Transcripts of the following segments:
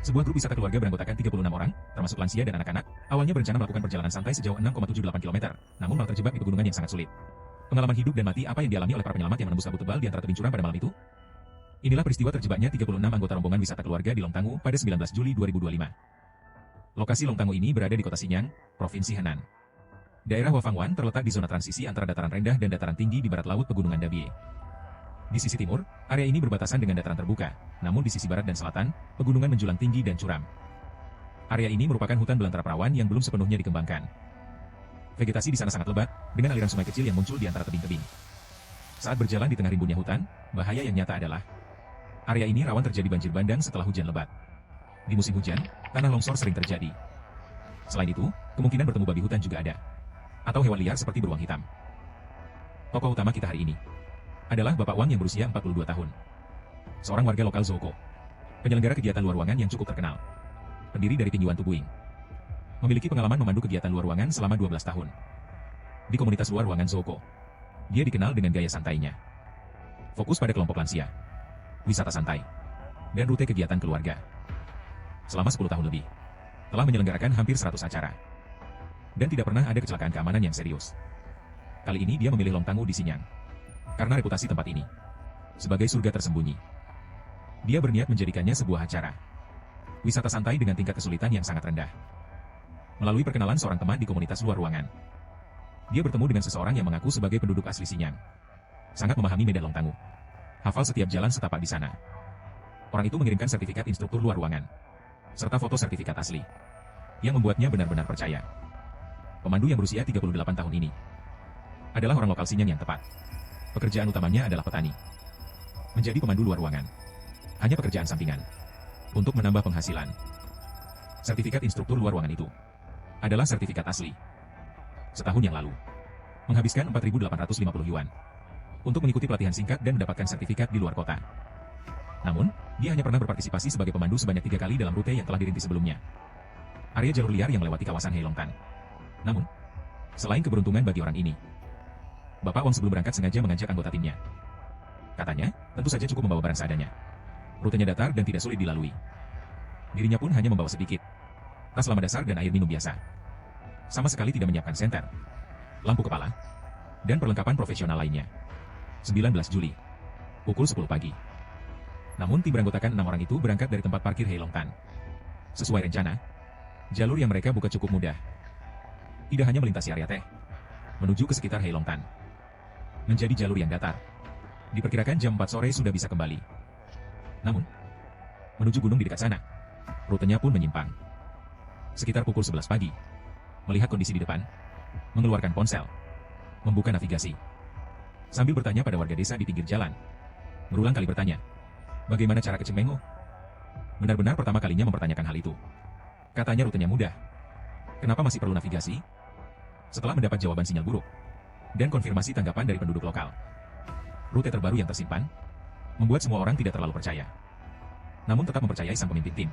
Sebuah grup wisata keluarga beranggotakan 36 orang, termasuk lansia dan anak-anak, awalnya berencana melakukan perjalanan santai sejauh 6,78 km, namun malah terjebak di pegunungan yang sangat sulit. Pengalaman hidup dan mati apa yang dialami oleh para penyelamat yang menembus kabut tebal di antara tebing curam pada malam itu? Inilah peristiwa terjebaknya 36 anggota rombongan wisata keluarga di Longtangu pada 19 Juli 2025. Lokasi Longtangu ini berada di kota Xinyang, Provinsi Henan. Daerah Wafangwan terletak di zona transisi antara dataran rendah dan dataran tinggi di barat laut Pegunungan Dabie. Di sisi timur, area ini berbatasan dengan dataran terbuka, namun di sisi barat dan selatan, pegunungan menjulang tinggi dan curam. Area ini merupakan hutan belantara perawan yang belum sepenuhnya dikembangkan. Vegetasi di sana sangat lebat, dengan aliran sungai kecil yang muncul di antara tebing-tebing. Saat berjalan di tengah rimbunnya hutan, bahaya yang nyata adalah area ini rawan terjadi banjir bandang setelah hujan lebat. Di musim hujan, tanah longsor sering terjadi. Selain itu, kemungkinan bertemu babi hutan juga ada, atau hewan liar seperti beruang hitam. Tokoh utama kita hari ini adalah Bapak Wang yang berusia 42 tahun. Seorang warga lokal Zhoukou, penyelenggara kegiatan luar ruangan yang cukup terkenal. Pendiri dari Pingyuan Tubuing. Memiliki pengalaman memandu kegiatan luar ruangan selama 12 tahun. Di komunitas luar ruangan Zhoukou, dia dikenal dengan gaya santainya. Fokus pada kelompok lansia, wisata santai, dan rute kegiatan keluarga. Selama 10 tahun lebih, telah menyelenggarakan hampir 100 acara. Dan tidak pernah ada kecelakaan keamanan yang serius. Kali ini dia memilih Longtangu di Xinyang karena reputasi tempat ini sebagai surga tersembunyi. Dia berniat menjadikannya sebuah acara wisata santai dengan tingkat kesulitan yang sangat rendah. Melalui perkenalan seorang teman di komunitas luar ruangan, dia bertemu dengan seseorang yang mengaku sebagai penduduk asli Xinyang. Sangat memahami medan Longtangu, hafal setiap jalan setapak di sana. Orang itu mengirimkan sertifikat instruktur luar ruangan serta foto sertifikat asli yang membuatnya benar-benar percaya. Pemandu yang berusia 38 tahun ini adalah orang lokal Xinyang yang tepat. Pekerjaan utamanya adalah petani. Menjadi pemandu luar ruangan hanya pekerjaan sampingan untuk menambah penghasilan. Sertifikat instruktur luar ruangan itu adalah sertifikat asli. Setahun yang lalu, menghabiskan 4.850 yuan untuk mengikuti pelatihan singkat dan mendapatkan sertifikat di luar kota. Namun, dia hanya pernah berpartisipasi sebagai pemandu sebanyak 3 kali dalam rute yang telah dirintis sebelumnya. Area jalur liar yang melewati kawasan Heilongtan. Namun, selain keberuntungan bagi orang ini, Bapak Wang sebelum berangkat sengaja mengajak anggota timnya. Katanya, tentu saja cukup membawa barang seadanya. Rutenya datar dan tidak sulit dilalui. Dirinya pun hanya membawa sedikit tas lama dasar dan air minum biasa. Sama sekali tidak menyiapkan senter, lampu kepala, dan perlengkapan profesional lainnya. 19 Juli, pukul 10 pagi. Namun tim beranggotakan 6 orang itu berangkat dari tempat parkir Heilongtan. Sesuai rencana, jalur yang mereka buka cukup mudah. Tidak hanya melintasi area teh, menuju ke sekitar Heilongtan. Menjadi jalur yang datar. Diperkirakan jam 4 sore sudah bisa kembali. Namun, menuju gunung di dekat sana, rutenya pun menyimpang. Sekitar pukul 11 pagi, melihat kondisi di depan, mengeluarkan ponsel, membuka navigasi, sambil bertanya pada warga desa di pinggir jalan. Berulang kali bertanya, bagaimana cara ke Cengmengo? Benar-benar pertama kalinya mempertanyakan hal itu. Katanya rutenya mudah. Kenapa masih perlu navigasi? Setelah mendapat jawaban sinyal buruk dan konfirmasi tanggapan dari penduduk lokal, rute terbaru yang tersimpan membuat semua orang tidak terlalu percaya. Namun tetap mempercayai sang pemimpin tim.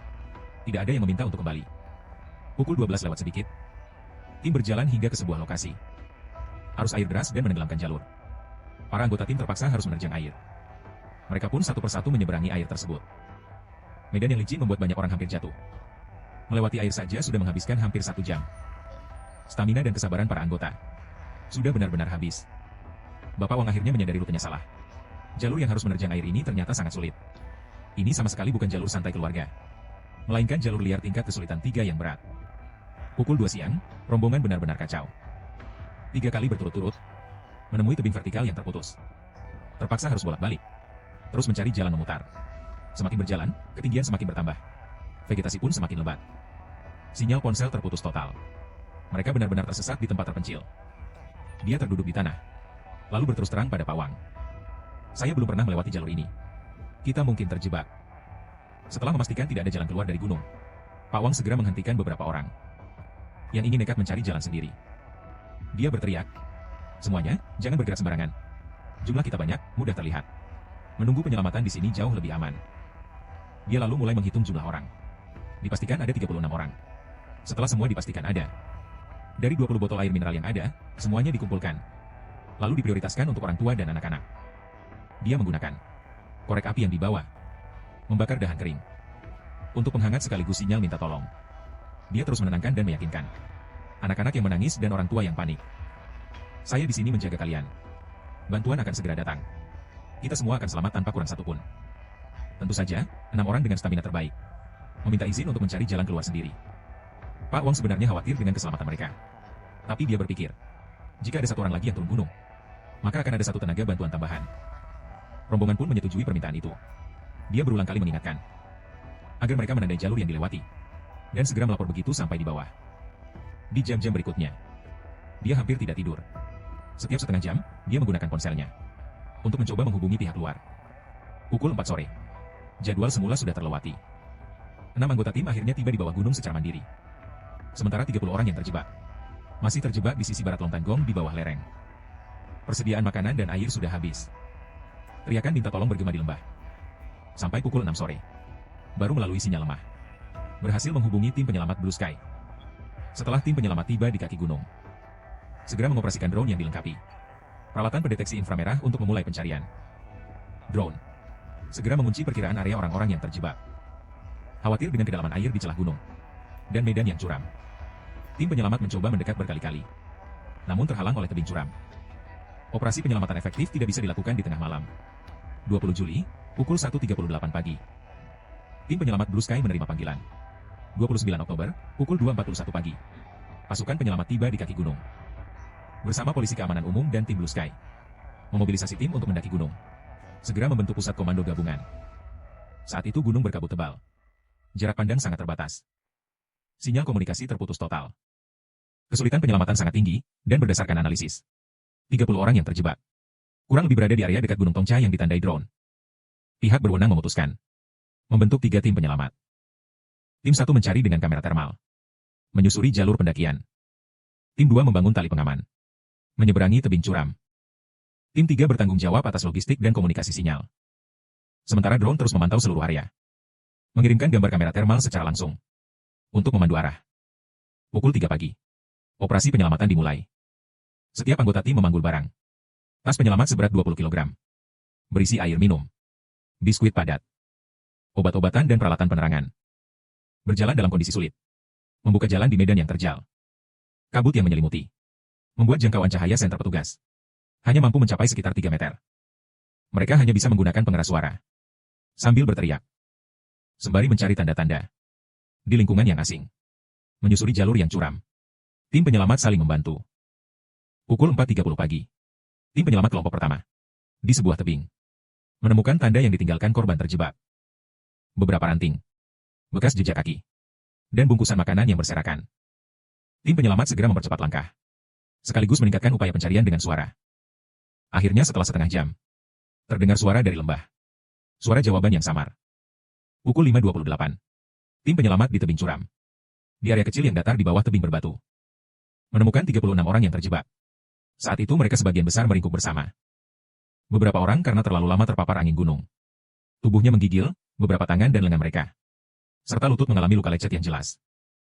Tidak ada yang meminta untuk kembali. Pukul 12 lewat sedikit, tim berjalan hingga ke sebuah lokasi. Arus air deras dan menenggelamkan jalur. Para anggota tim terpaksa harus menerjang air. Mereka pun satu persatu menyeberangi air tersebut. Medan yang licin membuat banyak orang hampir jatuh. Melewati air saja sudah menghabiskan hampir 1 jam. Stamina dan kesabaran para anggota sudah benar-benar habis. Bapak Wang akhirnya menyadari rutenya salah. Jalur yang harus menerjang air ini ternyata sangat sulit. Ini sama sekali bukan jalur santai keluarga, melainkan jalur liar tingkat kesulitan 3 yang berat. Pukul 2 siang, rombongan benar-benar kacau. 3 kali berturut-turut, menemui tebing vertikal yang terputus. Terpaksa harus bolak-balik, terus mencari jalan memutar. Semakin berjalan, ketinggian semakin bertambah. Vegetasi pun semakin lebat. Sinyal ponsel terputus total. Mereka benar-benar tersesat di tempat terpencil. Dia terduduk di tanah, lalu berterus terang pada Pak Wang. Saya belum pernah melewati jalur ini. Kita mungkin terjebak. Setelah memastikan tidak ada jalan keluar dari gunung, Pak Wang segera menghentikan beberapa orang yang ingin nekat mencari jalan sendiri. Dia berteriak, semuanya, jangan bergerak sembarangan. Jumlah kita banyak, mudah terlihat. Menunggu penyelamatan di sini jauh lebih aman. Dia lalu mulai menghitung jumlah orang. Dipastikan ada 36 orang. Setelah semua dipastikan ada, dari 20 botol air mineral yang ada, semuanya dikumpulkan. Lalu diprioritaskan untuk orang tua dan anak-anak. Dia menggunakan korek api yang dibawa, membakar dahan kering. Untuk penghangat sekaligus sinyal minta tolong. Dia terus menenangkan dan meyakinkan. Anak-anak yang menangis dan orang tua yang panik. Saya di sini menjaga kalian. Bantuan akan segera datang. Kita semua akan selamat tanpa kurang satu pun. Tentu saja, 6 orang dengan stamina terbaik meminta izin untuk mencari jalan keluar sendiri. Pak Wong sebenarnya khawatir dengan keselamatan mereka. Tapi dia berpikir, jika ada satu orang lagi yang turun gunung, maka akan ada satu tenaga bantuan tambahan. Rombongan pun menyetujui permintaan itu. Dia berulang kali mengingatkan, agar mereka menandai jalur yang dilewati, dan segera melapor begitu sampai di bawah. Di jam-jam berikutnya, dia hampir tidak tidur. Setiap setengah jam, dia menggunakan ponselnya untuk mencoba menghubungi pihak luar. Pukul 4 sore. Jadwal semula sudah terlewati. 6 anggota tim akhirnya tiba di bawah gunung secara mandiri. Sementara 30 orang yang terjebak masih terjebak di sisi barat Longtanggong di bawah lereng. Persediaan makanan dan air sudah habis. Teriakan minta tolong bergema di lembah. Sampai pukul 6 sore. Baru melalui sinyal lemah, berhasil menghubungi tim penyelamat Blue Sky. Setelah tim penyelamat tiba di kaki gunung, segera mengoperasikan drone yang dilengkapi peralatan pendeteksi inframerah untuk memulai pencarian. Drone segera mengunci perkiraan area orang-orang yang terjebak. Khawatir dengan kedalaman air di celah gunung dan medan yang curam, tim penyelamat mencoba mendekat berkali-kali, namun terhalang oleh tebing curam. Operasi penyelamatan efektif tidak bisa dilakukan di tengah malam. 20 Juli, pukul 1.38 pagi. Tim penyelamat Blue Sky menerima panggilan. 29 Oktober, pukul 2.41 pagi. Pasukan penyelamat tiba di kaki gunung bersama polisi keamanan umum dan tim Blue Sky. Memobilisasi tim untuk mendaki gunung. Segera membentuk pusat komando gabungan. Saat itu gunung berkabut tebal. Jarak pandang sangat terbatas. Sinyal komunikasi terputus total. Kesulitan penyelamatan sangat tinggi, dan berdasarkan analisis, 30 orang yang terjebak kurang lebih berada di area dekat Gunung Tongcha yang ditandai drone. Pihak berwenang memutuskan membentuk 3 tim penyelamat. Tim 1 mencari dengan kamera termal, menyusuri jalur pendakian. Tim 2 membangun tali pengaman, menyeberangi tebing curam. Tim 3 bertanggung jawab atas logistik dan komunikasi sinyal. Sementara drone terus memantau seluruh area, mengirimkan gambar kamera termal secara langsung untuk memandu arah. Pukul 3 pagi. Operasi penyelamatan dimulai. Setiap anggota tim memanggul barang. Tas penyelamat seberat 20 kg. Berisi air minum, biskuit padat, obat-obatan dan peralatan penerangan. Berjalan dalam kondisi sulit. Membuka jalan di medan yang terjal. Kabut yang menyelimuti membuat jangkauan cahaya senter petugas hanya mampu mencapai sekitar 3 meter. Mereka hanya bisa menggunakan pengeras suara sambil berteriak, sembari mencari tanda-tanda di lingkungan yang asing. Menyusuri jalur yang curam, tim penyelamat saling membantu. Pukul 4.30 pagi. Tim penyelamat kelompok pertama di sebuah tebing menemukan tanda yang ditinggalkan korban terjebak. Beberapa ranting, bekas jejak kaki, dan bungkusan makanan yang berserakan. Tim penyelamat segera mempercepat langkah, sekaligus meningkatkan upaya pencarian dengan suara. Akhirnya setelah setengah jam, terdengar suara dari lembah. Suara jawaban yang samar. Pukul 5.28. Tim penyelamat di tebing curam, di area kecil yang datar di bawah tebing berbatu, menemukan 36 orang yang terjebak. Saat itu mereka sebagian besar meringkuk bersama. Beberapa orang karena terlalu lama terpapar angin gunung. Tubuhnya menggigil, beberapa tangan dan lengan mereka, serta lutut mengalami luka lecet yang jelas.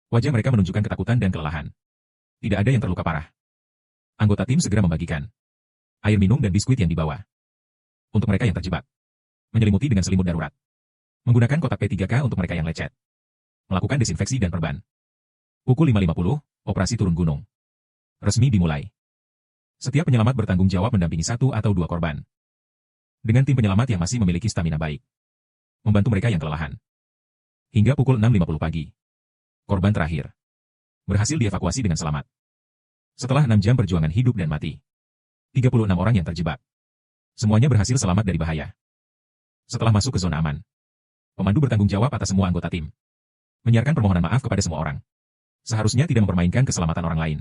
Wajah mereka menunjukkan ketakutan dan kelelahan. Tidak ada yang terluka parah. Anggota tim segera membagikan air minum dan biskuit yang dibawa untuk mereka yang terjebak, menyelimuti dengan selimut darurat. Menggunakan kotak P3K untuk mereka yang lecet. Melakukan desinfeksi dan perban. Pukul 5.50, operasi turun gunung resmi dimulai. Setiap penyelamat bertanggung jawab mendampingi 1 atau 2 korban. Dengan tim penyelamat yang masih memiliki stamina baik, membantu mereka yang kelelahan. Hingga pukul 6.50 pagi, korban terakhir berhasil dievakuasi dengan selamat. Setelah 6 jam perjuangan hidup dan mati, 36 orang yang terjebak semuanya berhasil selamat dari bahaya. Setelah masuk ke zona aman, pemandu bertanggung jawab atas semua anggota tim, menyiarkan permohonan maaf kepada semua orang. Seharusnya tidak mempermainkan keselamatan orang lain.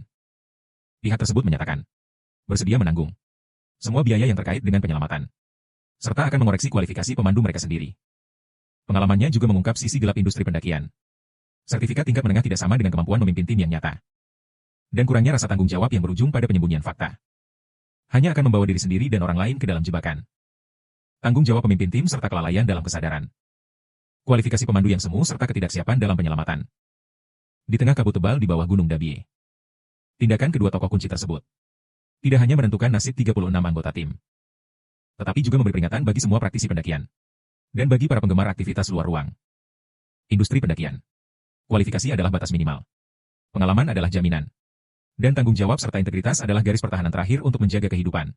Pihak tersebut menyatakan bersedia menanggung semua biaya yang terkait dengan penyelamatan, serta akan mengoreksi kualifikasi pemandu mereka sendiri. Pengalamannya juga mengungkap sisi gelap industri pendakian. Sertifikat tingkat menengah tidak sama dengan kemampuan memimpin tim yang nyata. Dan kurangnya rasa tanggung jawab yang berujung pada penyembunyian fakta. Hanya akan membawa diri sendiri dan orang lain ke dalam jebakan. Tanggung jawab pemimpin tim serta kelalaian dalam kesadaran. Kualifikasi pemandu yang semu serta ketidaksiapan dalam penyelamatan. Di tengah kabut tebal di bawah Gunung Dabie. Tindakan kedua tokoh kunci tersebut tidak hanya menentukan nasib 36 anggota tim, tetapi juga memberi peringatan bagi semua praktisi pendakian dan bagi para penggemar aktivitas luar ruang. Industri pendakian. Kualifikasi adalah batas minimal. Pengalaman adalah jaminan. Dan tanggung jawab serta integritas adalah garis pertahanan terakhir untuk menjaga kehidupan.